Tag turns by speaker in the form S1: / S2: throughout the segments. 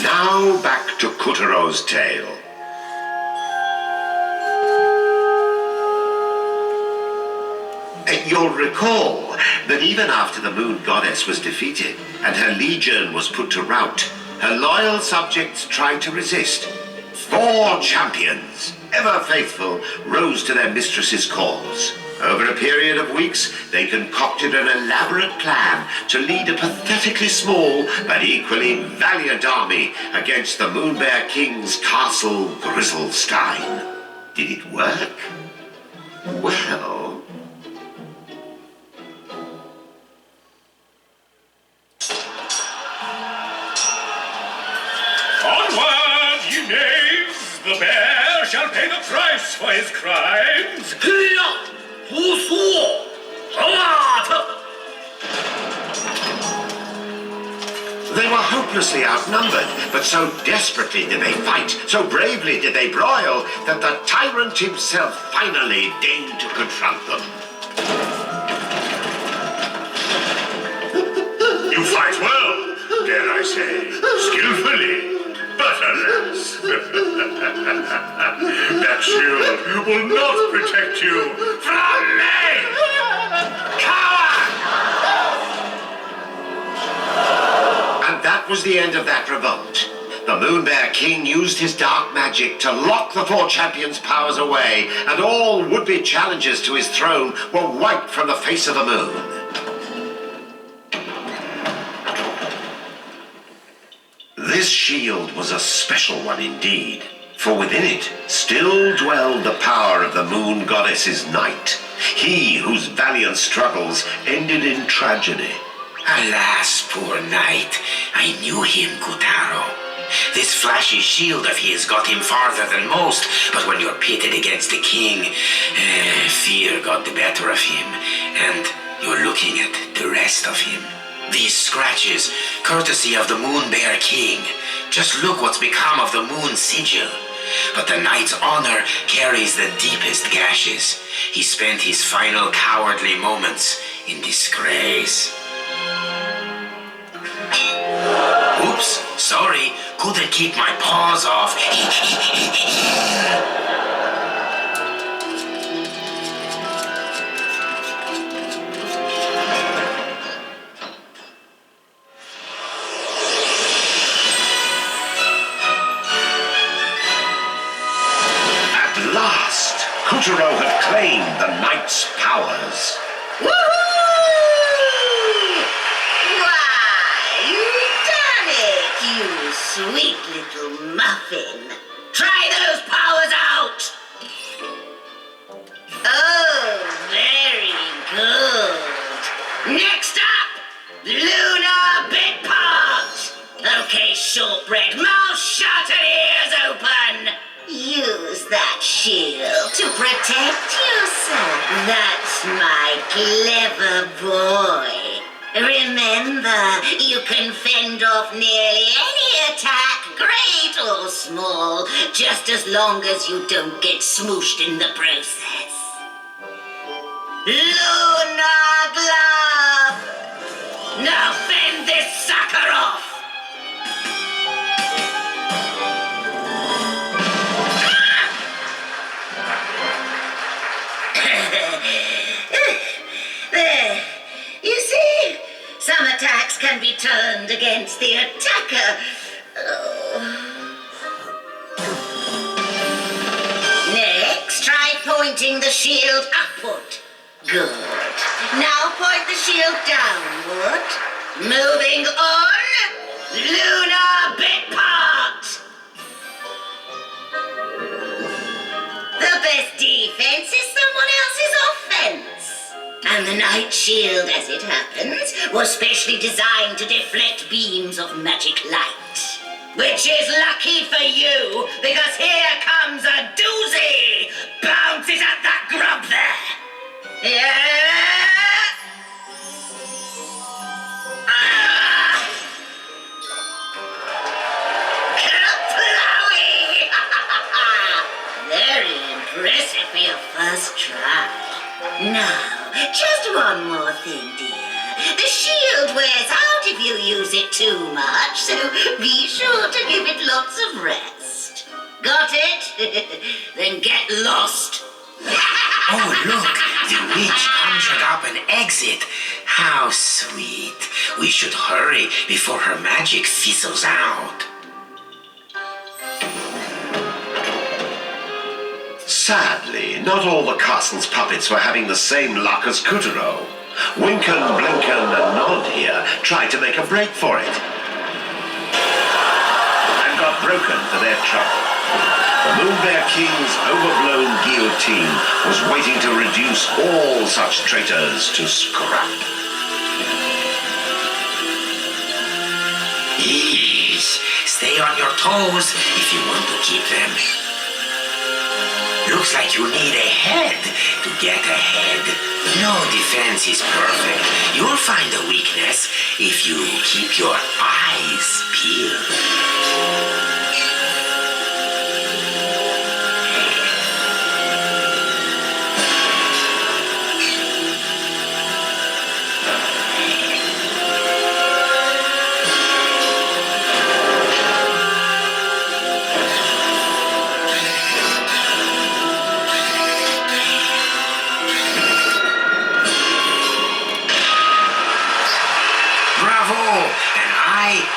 S1: Now back to Kutero's tale. You'll recall that even after the moon goddess was defeated and her legion was put to rout, her loyal subjects tried to resist. 4 champions, ever faithful, rose to their mistress's cause. Over a period of weeks, they concocted an elaborate plan to lead a pathetically small but equally valiant army against the Moonbear King's castle Grizzlestein. Did it work? Well...
S2: Onward, ye knaves! The bear shall pay the price for his crimes!
S1: They were hopelessly outnumbered, but so desperately did they fight, so bravely did they broil, that the tyrant himself finally deigned to confront them.
S2: You fight well, dare I say, skillfully. But alas, that shield will not protect you from me! Coward!
S1: And that was the end of that revolt. The Moonbear King used his dark magic to lock the 4 champions' powers away, and all would-be challengers to his throne were wiped from the face of the moon. This shield was a special one indeed, for within it still dwelled the power of the moon goddess's knight, he whose valiant struggles ended in tragedy.
S3: Alas, poor knight, I knew him, Kutaro. This flashy shield of his got him farther than most, but when you're pitted against the king, fear got the better of him, and you're looking at the rest of him. These scratches, courtesy of the Moonbear King. Just look what's become of the Moon Sigil. But the knight's honor carries the deepest gashes. He spent his final cowardly moments in disgrace. Oops, sorry, couldn't keep my paws off.
S1: Putero had claimed the knight's powers.
S4: Woohoo! Why, you've done it, you sweet little muffin. Try those powers out. Oh, very good. Next up, Lunar Bitpot. Okay, shortbread, mouth shut and ears open. Use that shield to protect yourself. That's my clever boy. Remember, you can fend off nearly any attack, great or small, just as long as you don't get smooshed in the process. Lunar Glove! Now fend this sucker off! There. You see? Some attacks can be turned against the attacker. Oh. Next, try pointing the shield upward. Good. Now point the shield downward. Moving on. Lunar Bitpot! The best defense is someone else's offense. And the Night Shield, as it happens, was specially designed to deflect beams of magic light. Which is lucky for you, because here comes a doozy! Bounces at that grub there! Yeah! Kerplowy! Very impressive for your first try. Now, just one more thing, dear. The shield wears out if you use use it too much, so be sure to give it lots of rest. Got it? Then get lost.
S3: Oh, look! The witch conjured up an exit. How sweet. We should hurry before her magic fizzles out.
S1: Sadly, not all the castle's puppets were having the same luck as Kuturo. Winken, Blinken, and Nod here tried to make a break for it. And got broken for their trouble. The Moonbear King's overblown guillotine was waiting to reduce all such traitors to scrap.
S3: Yes, stay on your toes if you want to keep them. Looks like you need a head to get ahead. No defense is perfect. You'll find a weakness if you keep your eyes peeled.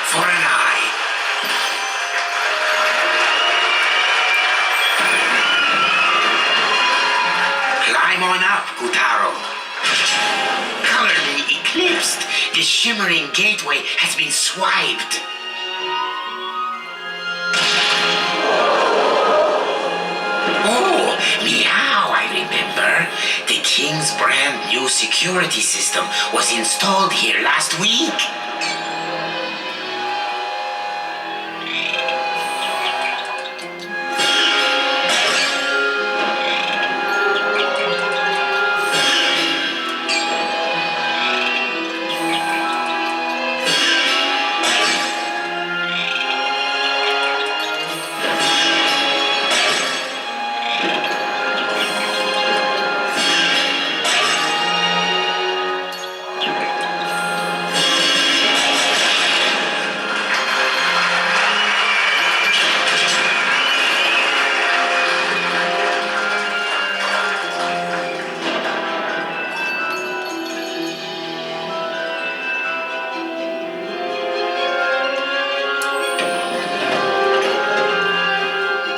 S3: For an eye. Climb on up, Kutaro. Colorly eclipsed, the shimmering gateway has been swiped. Oh, meow, I remember. The king's brand new security system was installed here last week.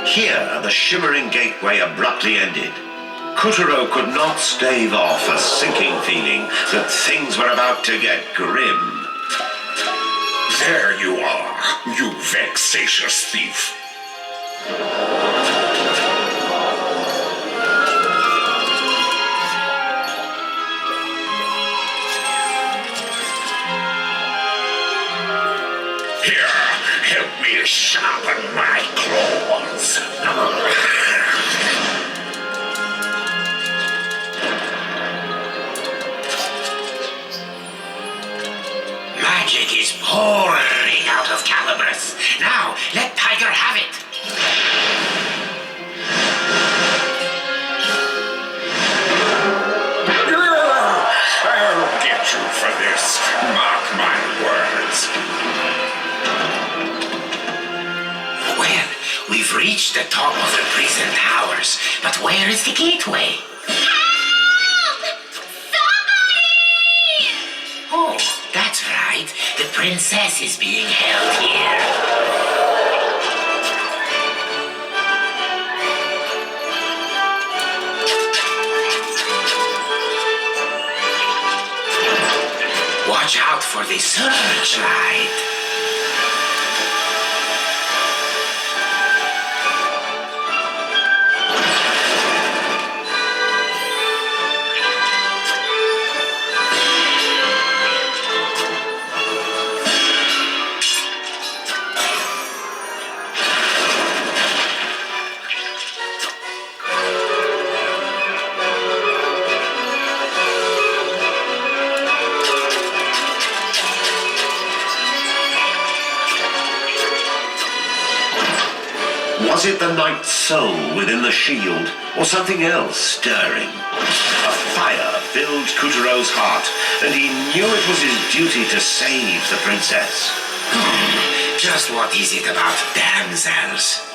S1: Here, the shimmering gateway abruptly ended. Kuturo could not stave off a sinking feeling that things were about to get grim.
S2: There you are, you vexatious thief. Here, help me sharpen my claws.
S3: Magic is pouring out of Calibris. Now, let Tiger have it.
S2: I'll get you for this. Mark my words.
S3: Well, we've reached the top of the prison towers, but where is the gateway?
S4: Help! Somebody!
S3: Oh, that's right. The princess is being held here. Watch out for the searchlight.
S1: Was it the knight's soul within the shield, or something else stirring? A Fire filled Kutero's heart, and he knew it was his duty to save the princess.
S3: Just what is it about damsels?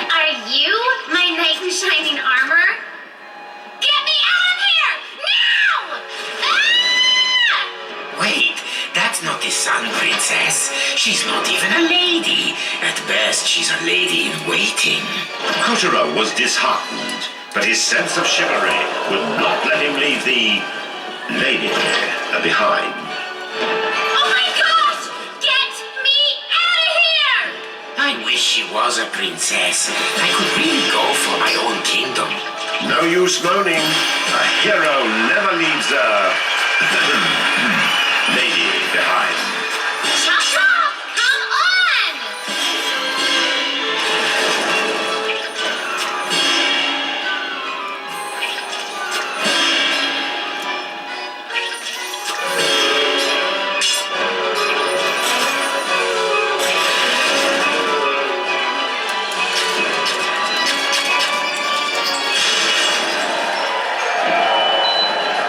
S5: Are you my knight in shining armor? Get me out of here! Now! Ah!
S3: Wait, that's not the Sun Princess. She's not even a lady. At best, she's a lady in waiting.
S1: Kutero was disheartened, but his sense of chivalry would not let him leave the lady behind.
S5: Oh my gosh! Get me out of here!
S3: I wish she was a princess. I could really go for my own kingdom.
S1: No use moaning. A hero never leaves a lady behind.
S5: Chop chop! Come on!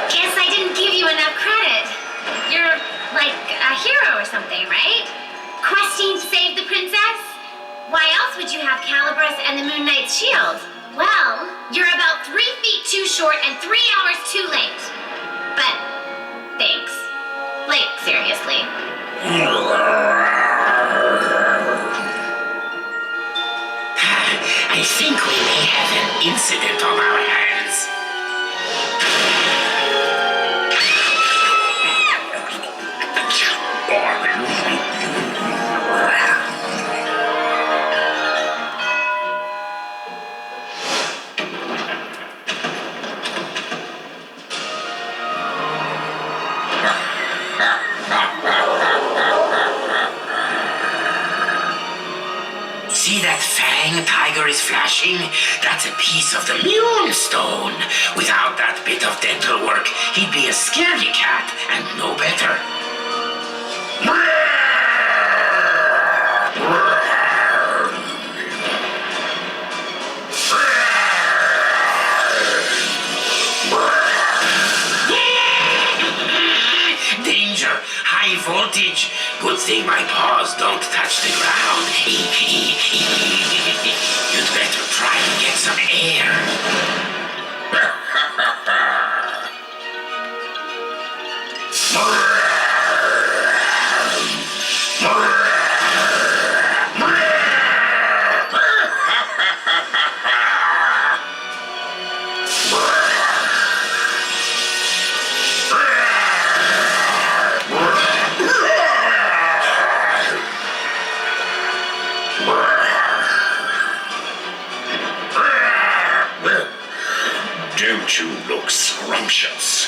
S5: Guess I didn't give you enough credit. You're like a hero or something, right? Questing to save the princess? Why else would you have Calabrus and the Moon Knight's shield? Well, you're about 3 feet too short and 3 hours too late. But thanks. Like, seriously.
S3: I think we may have an incident on our hands. See that fang tiger is flashing? That's a piece of the Moonstone. Without that bit of dental work, he'd be a scaredy cat and no better. Danger! High voltage! Good thing my paws don't touch the ground. You'd better try and get some air.
S2: Don't you look scrumptious?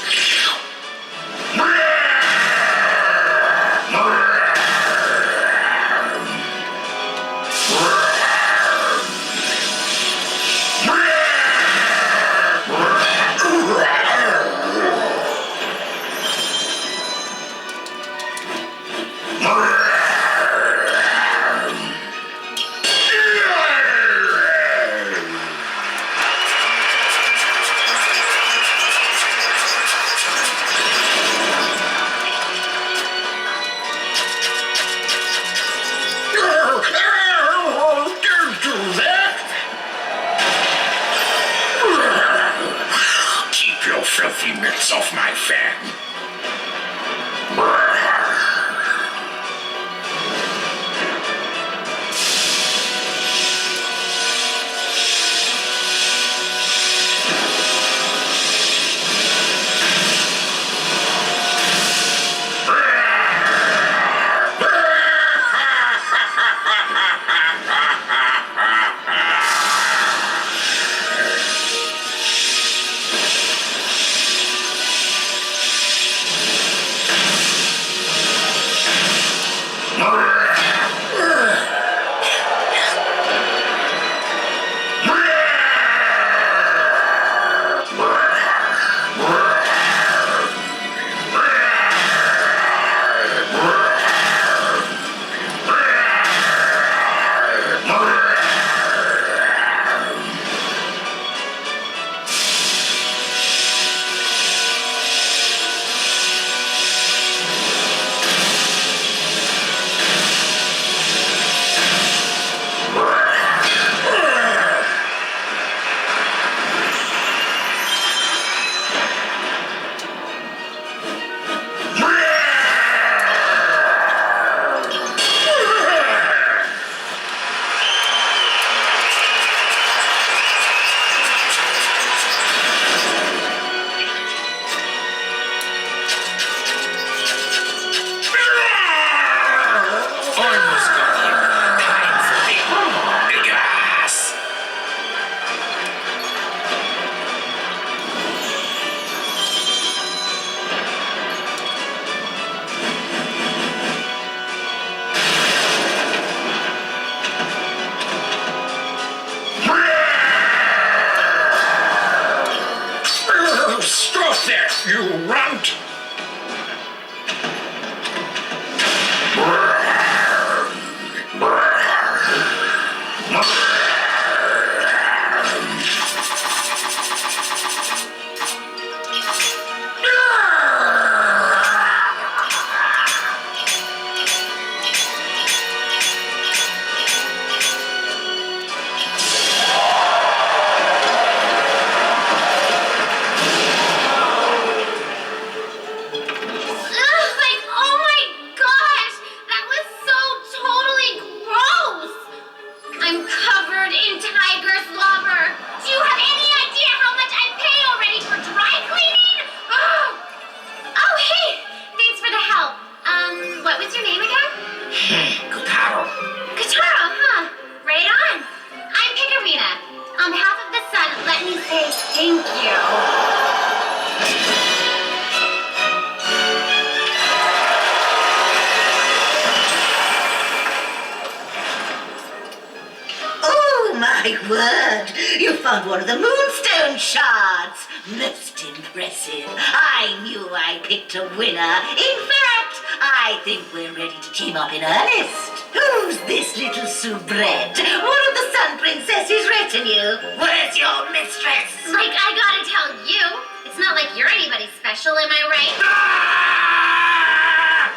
S4: word! You found one of the moonstone shards! Most impressive. I knew I picked a winner. In fact, I think we're ready to team up in earnest. Who's this little soubrette? One of the Sun Princess's retinue. Where's your mistress?
S5: Like, I gotta tell you, it's not like you're anybody special, am I right?
S3: Ah!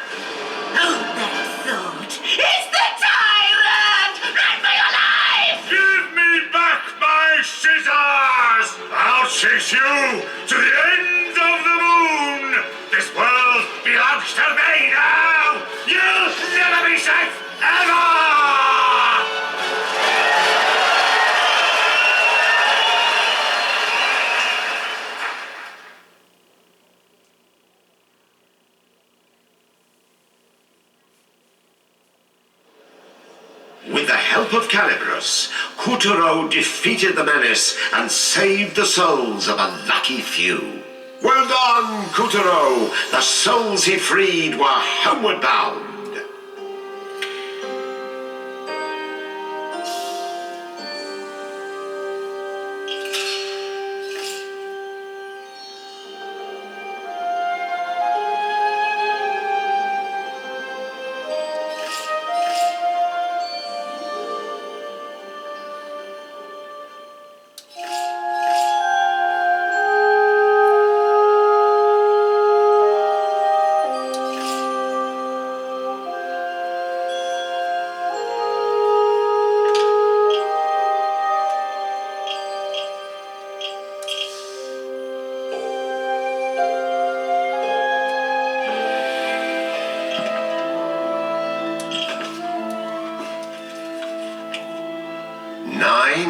S4: Hold that thought. It's the tyrant! Run for your life!
S2: Give me back my scissors! I'll chase you to the ends of the moon! This world belongs to me now! You'll never be safe, ever!
S1: With the help of Calibros, Kuturo defeated the menace and saved the souls of a lucky few. Well done, Kuturo! The souls he freed were homeward bound.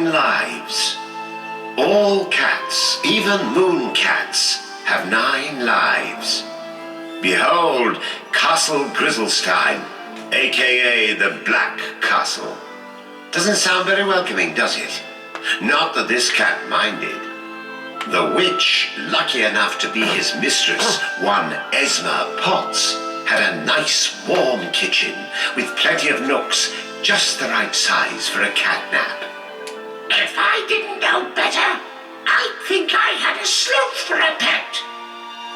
S1: Lives. All cats, even moon cats, have 9 lives. Behold, Castle Grizzlestein, aka the Black Castle. Doesn't sound very welcoming, does it? Not that this cat minded. The witch, lucky enough to be his mistress, one Esma Potts, had a nice warm kitchen with plenty of nooks, just the right size for a cat nap.
S3: If I didn't know better, I'd think I had a sloth for a pet,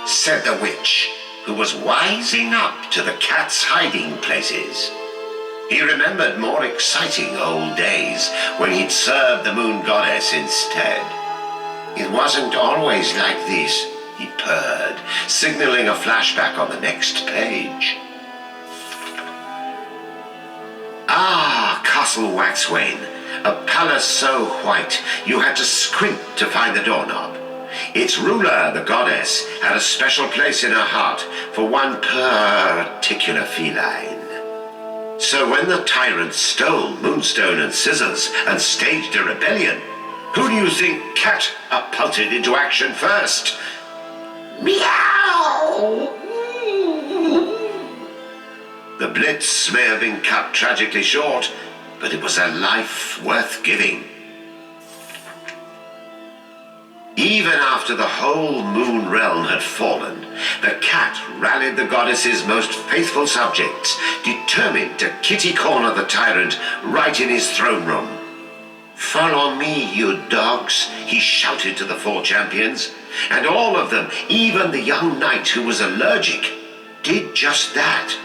S1: said the witch, who was wising up to the cat's hiding places. He remembered more exciting old days when he'd served the moon goddess instead. It wasn't always like this, he purred, signaling a flashback on the next page. Ah, Castle Waxwayne. A palace so white you had to squint to find the doorknob. Its ruler, the goddess, had a special place in her heart for one particular feline. So when the tyrant stole Moonstone and Scissors and staged a rebellion, who do you think catapulted into action first?
S3: Meow!
S1: The blitz may have been cut tragically short, but it was a life worth giving. Even after the whole moon realm had fallen, the cat rallied the goddess's most faithful subjects, determined to kitty-corner the tyrant right in his throne room. "Follow me, you dogs," he shouted to the 4 champions, and all of them, even the young knight who was allergic, did just that.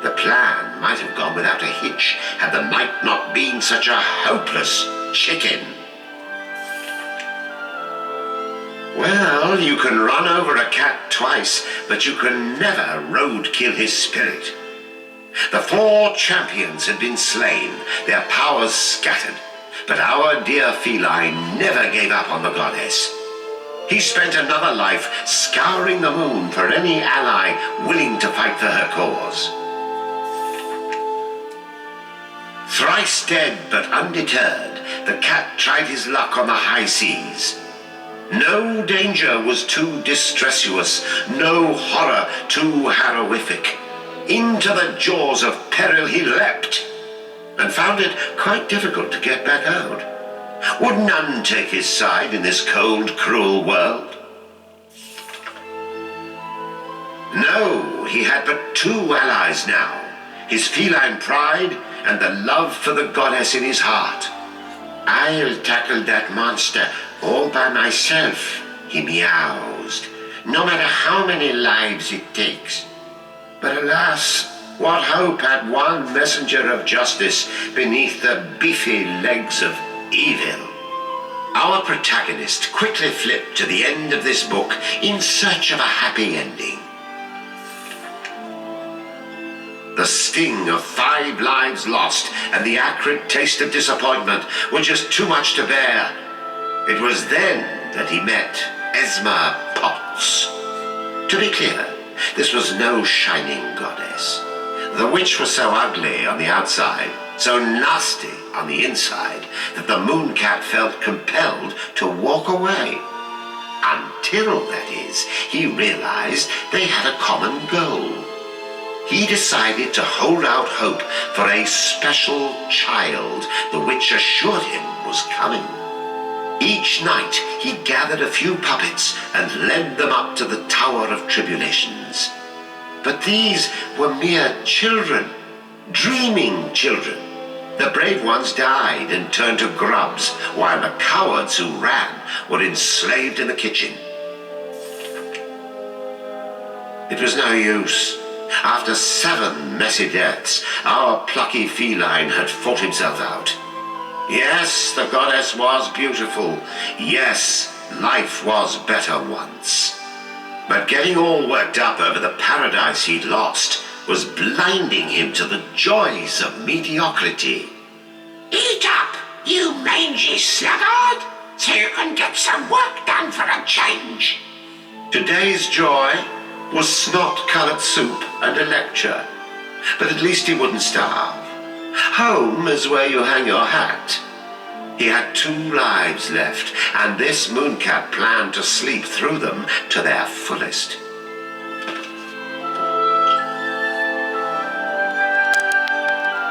S1: The plan might have gone without a hitch had the knight not been such a hopeless chicken. Well, you can run over a cat twice, but you can never roadkill his spirit. The 4 champions had been slain, their powers scattered, but our dear feline never gave up on the goddess. He spent another life scouring the moon for any ally willing to fight for her cause. Thrice dead but undeterred, the cat tried his luck on the high seas. No danger was too distressous, no horror too heroific. Into the jaws of peril he leapt, and found it quite difficult to get back out. Would none take his side in this cold, cruel world? No, he had but 2 allies now, his feline pride and the love for the goddess in his heart. I'll tackle that monster all by myself, he meowsed, no matter how many lives it takes. But alas, what hope had one messenger of justice beneath the beefy legs of evil? Our protagonist quickly flipped to the end of this book in search of a happy ending. The sting of 5 lives lost and the acrid taste of disappointment were just too much to bear. It was then that he met Esma Potts. To be clear, this was no shining goddess. The witch was so ugly on the outside, so nasty on the inside, that the mooncat felt compelled to walk away. Until, that is, he realized they had a common goal. He decided to hold out hope for a special child the witch assured him was coming. Each night he gathered a few puppets and led them up to the Tower of Tribulations. But these were mere children, dreaming children. The brave ones died and turned to grubs, while the cowards who ran were enslaved in the kitchen. It was no use. After 7 messy deaths, our plucky feline had fought himself out. Yes, the goddess was beautiful. Yes, life was better once. But getting all worked up over the paradise he'd lost was blinding him to the joys of mediocrity.
S3: Eat up, you mangy sluggard, so you can get some work done for a change.
S1: Today's joy was snot-coloured soup and a lecture, but at least he wouldn't starve. Home is where you hang your hat. He had 2 lives left, and this mooncat planned to sleep through them to their fullest.